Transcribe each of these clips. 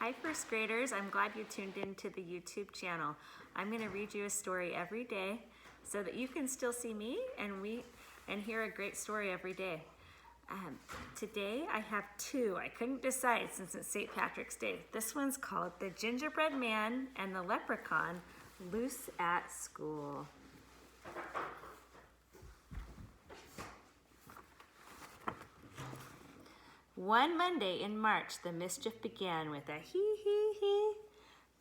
Hi first graders, I'm glad you tuned into the YouTube channel. I'm going to read you a story every day so that you can still see me and hear a great story every day. Today I have two. I couldn't decide since it's St. Patrick's Day. This one's called The Gingerbread Man and the Leprechaun Loose at School. One Monday in March, the mischief began with a hee hee hee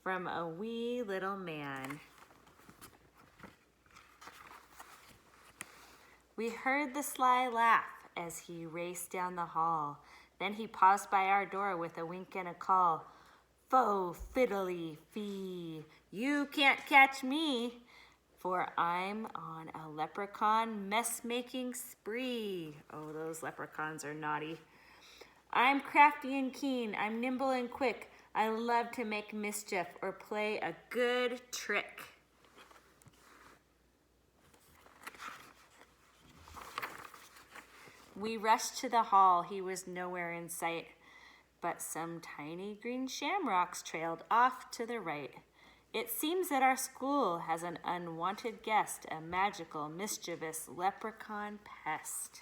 from a wee little man. We heard the sly laugh as he raced down the hall. Then he paused by our door with a wink and a call. Fo fiddly fee, you can't catch me, for I'm on a leprechaun mess-making spree. Oh, those leprechauns are naughty. I'm crafty and keen, I'm nimble and quick. I love to make mischief or play a good trick. We rushed to the hall. He was nowhere in sight, but some tiny green shamrocks trailed off to the right. It seems that our school has an unwanted guest, a magical, mischievous leprechaun pest.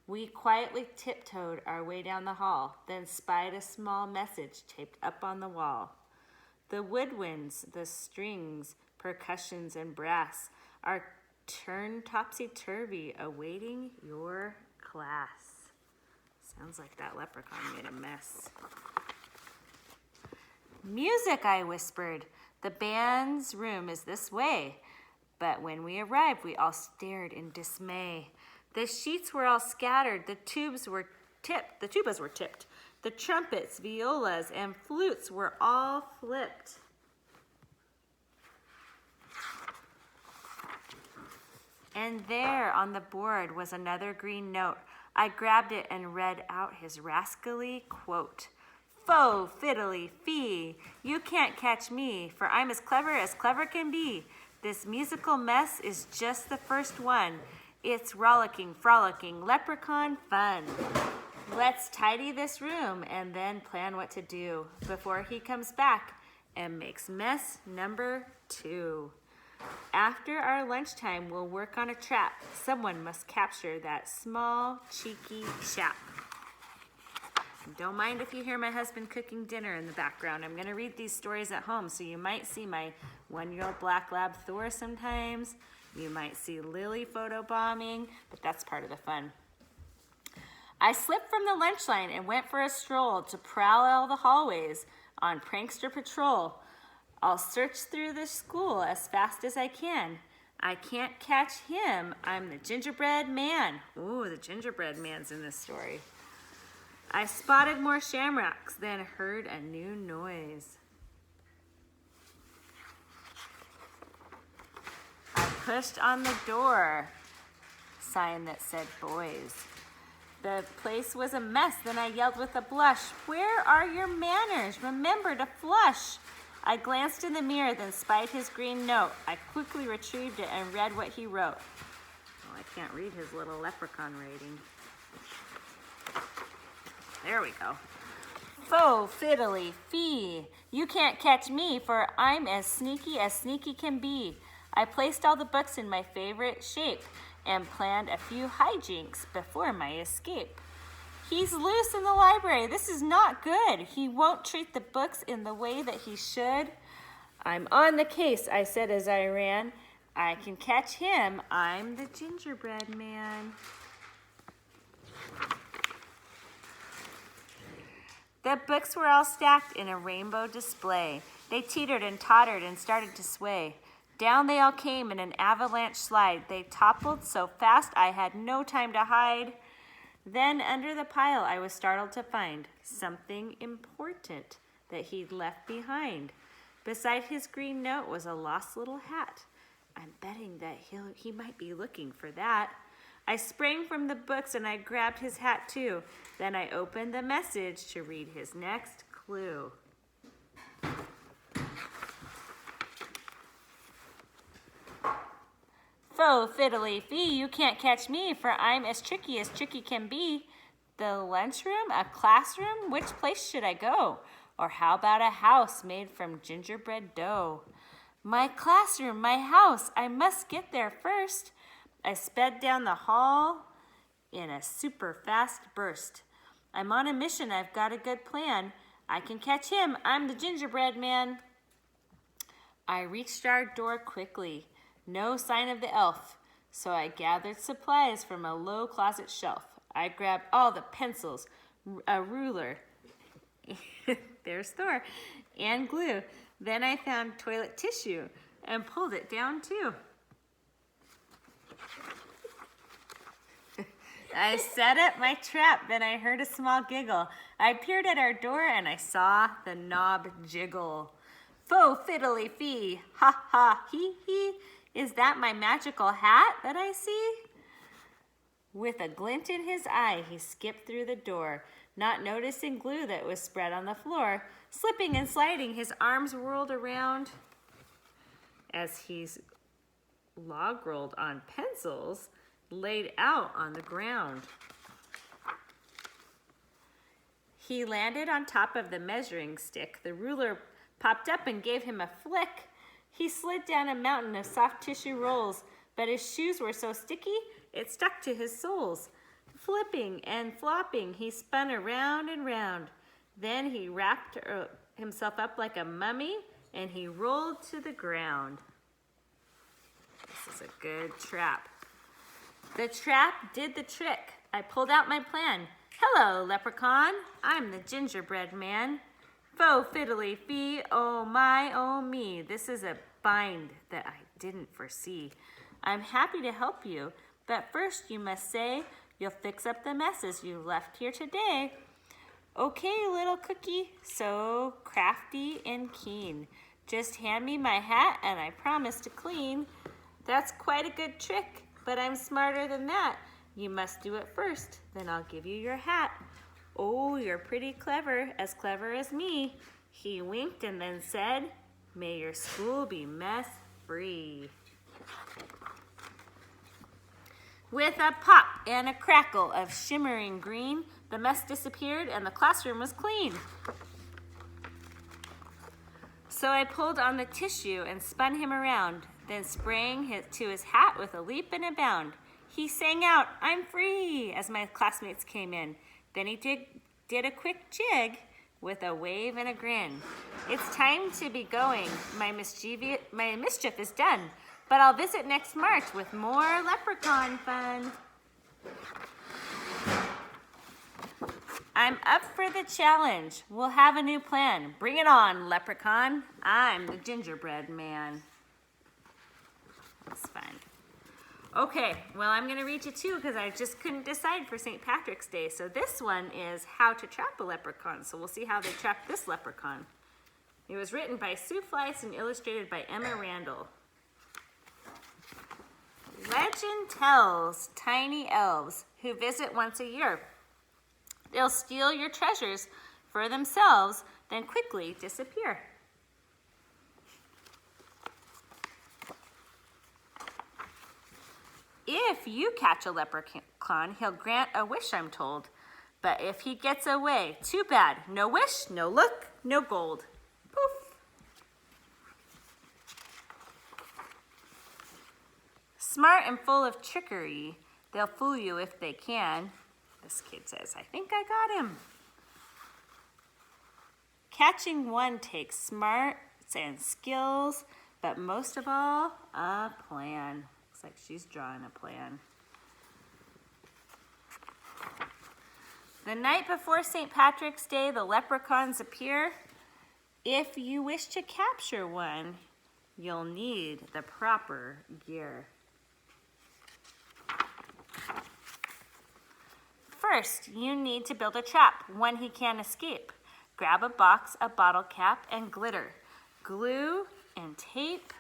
We quietly tiptoed our way down the hall, then spied a small message taped up on the wall. The woodwinds, the strings, percussions, and brass are turned topsy-turvy, awaiting your class. Sounds like that leprechaun made a mess. Music, I whispered. The band's room is this way. But when we arrived, we all stared in dismay. The sheets were all scattered. The tubas were tipped. The trumpets, violas, and flutes were all flipped. And there on the board was another green note. I grabbed it and read out his rascally quote. Fo fiddly fee, you can't catch me, for I'm as clever can be. This musical mess is just the first one. It's rollicking, frolicking, leprechaun fun. Let's tidy this room and then plan what to do before he comes back and makes mess number 2. After our lunchtime, we'll work on a trap. Someone must capture that small, cheeky chap. Don't mind if you hear my husband cooking dinner in the background. I'm going to read these stories at home, so you might see my 1-year-old black lab Thor sometimes. You might see Lily photobombing, but that's part of the fun. I slipped from the lunch line and went for a stroll to prowl all the hallways on prankster patrol. I'll search through the school as fast as I can. I can't catch him. I'm the gingerbread man. Ooh, the gingerbread man's in this story. I spotted more shamrocks, then heard a new noise. I pushed on the door sign that said boys. The place was a mess. Then I yelled with a blush, where are your manners? Remember to flush. I glanced in the mirror, then spied his green note. I quickly retrieved it and read what he wrote. Oh, I can't read his little leprechaun rating. There we go. Fo fiddly fee, you can't catch me, for I'm as sneaky can be. I placed all the books in my favorite shape and planned a few hijinks before my escape. He's loose in the library. This is not good. He won't treat the books in the way that he should. I'm on the case, I said as I ran. I can catch him. I'm the gingerbread man. The books were all stacked in a rainbow display. They teetered and tottered and started to sway. Down they all came in an avalanche slide. They toppled so fast I had no time to hide. Then under the pile I was startled to find something important that he'd left behind. Beside his green note was a lost little hat. I'm betting that he might be looking for that. I sprang from the books and I grabbed his hat too. Then I opened the message to read his next clue. Fo fiddly fee, you can't catch me, for I'm as tricky can be. The lunchroom, a classroom, which place should I go? Or how about a house made from gingerbread dough? My classroom, my house, I must get there first. I sped down the hall in a super fast burst. I'm on a mission, I've got a good plan. I can catch him, I'm the gingerbread man. I reached our door quickly, no sign of the elf, so I gathered supplies from a low closet shelf. I grabbed all the pencils, a ruler, there's Thor, and glue. Then I found toilet tissue and pulled it down too. I set up my trap, then I heard a small giggle. I peered at our door and I saw the knob jiggle. Faux fiddly fee, ha ha, hee hee. Is that my magical hat that I see? With a glint in his eye, he skipped through the door, not noticing glue that was spread on the floor. Slipping and sliding, his arms whirled around as he's log rolled on pencils laid out on the ground. He landed on top of the measuring stick. The ruler popped up and gave him a flick. He slid down a mountain of soft tissue rolls, but his shoes were so sticky, it stuck to his soles. Flipping and flopping, he spun around and round. Then he wrapped himself up like a mummy, and he rolled to the ground. This is a good trap. The trap did the trick. I pulled out my plan. Hello, leprechaun. I'm the gingerbread man. Faux fiddly fee, oh my, oh me. This is a bind that I didn't foresee. I'm happy to help you, but first you must say you'll fix up the messes you left here today. Okay, little cookie, so crafty and keen. Just hand me my hat and I promise to clean. That's quite a good trick, but I'm smarter than that. You must do it first, then I'll give you your hat. Oh, you're pretty clever as me. He winked and then said, may your school be mess-free. With a pop and a crackle of shimmering green, the mess disappeared and the classroom was clean. So I pulled on the tissue and spun him around, then sprang to his hat with a leap and a bound. He sang out, I'm free, as my classmates came in. Then he did a quick jig with a wave and a grin. It's time to be going. My mischief is done. But I'll visit next March with more leprechaun fun. I'm up for the challenge. We'll have a new plan. Bring it on, leprechaun. I'm the gingerbread man. That's fun. Okay, well, I'm going to read you two because I just couldn't decide for St. Patrick's Day. So this one is How to Trap a Leprechaun. So we'll see how they trapped this leprechaun. It was written by Sue Fleiss and illustrated by Emma Randall. Legend tells tiny elves who visit once a year. They'll steal your treasures for themselves, then quickly disappear. If you catch a leprechaun, he'll grant a wish, I'm told. But if he gets away, too bad. No wish, no look, no gold. Poof. Smart and full of trickery, they'll fool you if they can. This kid says, I think I got him. Catching one takes smarts and skills, but most of all, a plan. Looks like she's drawing a plan. The night before St. Patrick's Day, the leprechauns appear. If you wish to capture one, you'll need the proper gear. First, you need to build a trap, one he can't escape. Grab a box, a bottle cap, and glitter. Glue and tape.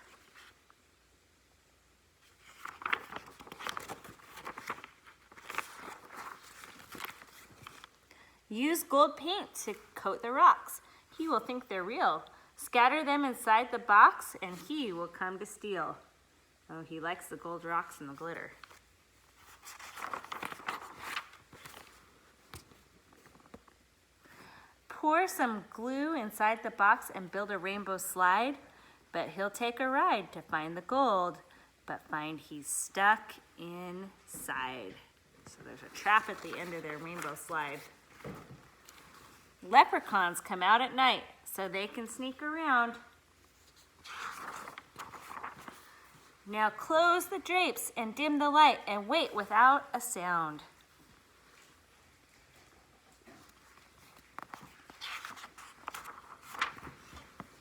Use gold paint to coat the rocks. He will think they're real. Scatter them inside the box and he will come to steal. Oh, he likes the gold rocks and the glitter. pour some glue inside the box and build a rainbow slide, but he'll take a ride to find the gold, but find he's stuck inside. So there's a trap at the end of their rainbow slide. Leprechauns come out at night so they can sneak around. Now close the drapes and dim the light and wait without a sound.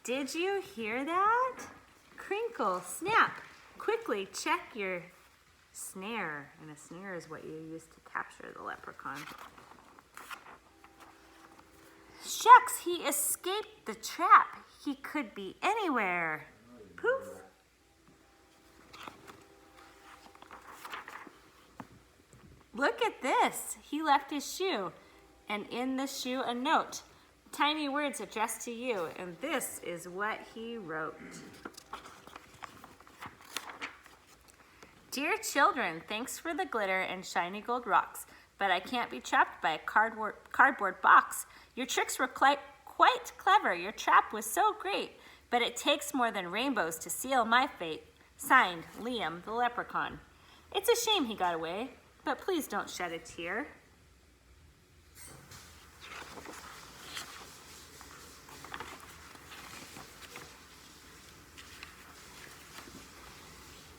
Did you hear that? Crinkle, snap. Quickly check your snare. And a snare is what you use to capture the leprechaun. Shucks, he escaped the trap. He could be anywhere. Poof. Look at this. He left his shoe. And in the shoe, a note. Tiny words addressed to you. And this is what he wrote. Dear children, thanks for the glitter and shiny gold rocks, but I can't be trapped by a cardboard box. Your tricks were quite clever. Your trap was so great, but it takes more than rainbows to seal my fate. Signed, Liam the Leprechaun. It's a shame he got away, but please don't shed a tear.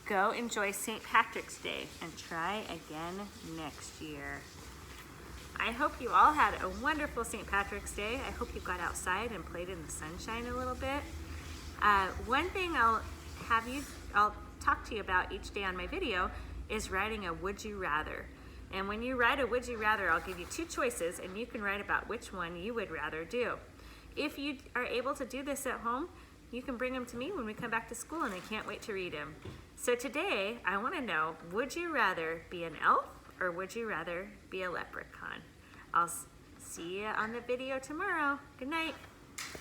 Go enjoy St. Patrick's Day and try again next year. I hope you all had a wonderful St. Patrick's Day. I hope you got outside and played in the sunshine a little bit. One thing I'll talk to you about each day on my video is writing a would you rather. And when you write a would you rather, I'll give you two choices and you can write about which one you would rather do. If you are able to do this at home, you can bring them to me when we come back to school and I can't wait to read them. So today, I want to know, would you rather be an elf or would you rather be a leprechaun? I'll see you on the video tomorrow. Good night.